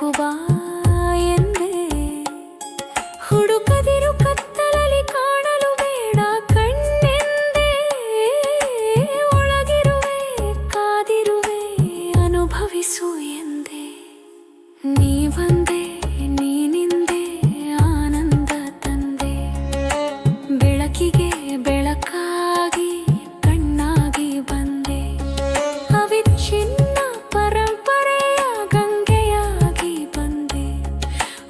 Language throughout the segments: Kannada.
ಮಗುವಾ ಎಂದೆ. ಹುಡುಕದಿರು ಕತ್ತಲಲ್ಲಿ ಕಾಣಲು ಬೇಡ ಕಣ್ಣೆಂದೆ. ಒಳಗಿರುವೆ ಕಾದಿರುವೆ ಅನುಭವಿಸು ಎಂದೆ. ನೀ ಬಂದೆ ನೀನಿಂದೆ ಆನಂದ ತಂದೆ. ಬೆಳಕಿಗೆ ಬೆಳಕಾಗಿ ಕಣ್ಣಾಗಿ ಬಂದೆ. ಅವಿಚ್ಛಿನ್ನ ಪರಂಪರೆಯ ಗಂಗೆಯಾಗಿ ಬಂದೆ.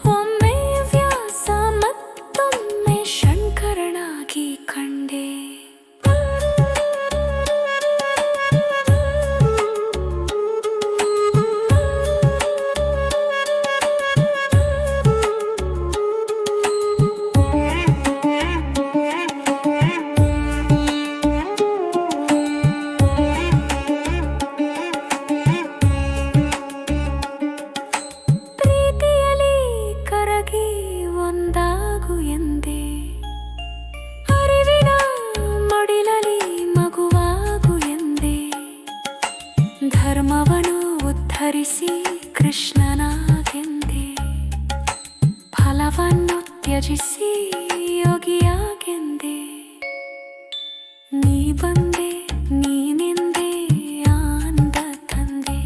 ಒಮ್ಮೆ ವ್ಯಾಸ ಮತ್ತೊಮ್ಮೆ ಶಂಕರನಾಗಿ ಕಂಡೆ. ಒಂದಾಗು ಎಂದೆ. ಅರಿವಿನ ಮಡಿಲಲಿ ಮಗುವಾಗು ಎಂದೆ. ಧರ್ಮವನ್ನು ಉದ್ಧರಿಸಿ ಕೃಷ್ಣನಾಗೆಂದೆ. ಫಲವನ್ನು ತ್ಯಜಿಸಿ ಯೋಗಿಯಾಗೆಂದೆ. ನೀ ಬಂದೆ ನೀನೆಂದೆ ಆನಂದ ತಂದೆ.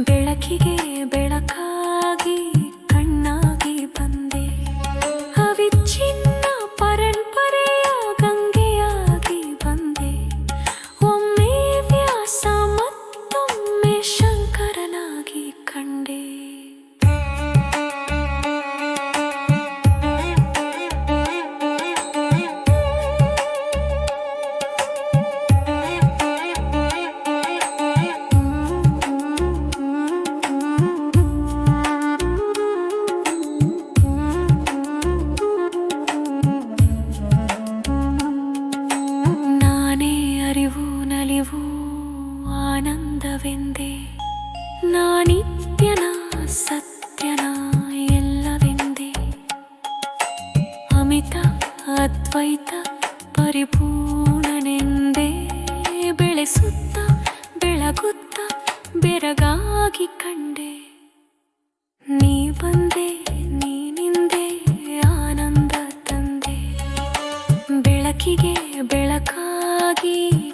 ಬೆಳಕಿಗೆ ಬೆಳಕಾಗಿ ಕಣ್ಣಾಗಿ ಬಂದೆ. ಅವಿಚ್ಛಿನ್ನ ಪರಂಪರೆಯ ಗಂಗೆಯಾಗಿ ಬಂದೆ. ಒಮ್ಮೆ ವ್ಯಾಸ ಮತ್ತೊಮ್ಮೆ ಶಂಕರನಾಗಿ ಕಂಡೆ. ನಲಿವು ಆನಂದವೆಂದೆ. ನಾನಿತ್ಯನ ಸತ್ಯನ ಎಲ್ಲವೆಂದೆ. ಅಮಿತ ಅದ್ವೈತ ಪರಿಪೂರ್ಣನೆಂದೆ. ಬೆಳೆಸುತ್ತ ಬೆಳಗುತ್ತ ಬೆರಗಾಗಿ ಕಂಡೆ. ನೀ ಬಂದೆ ನೀನಿಂದೆ ಆನಂದ ತಂದೆ. ಬೆಳಕಿಗೆ ಬೆಳಕಾಗಿ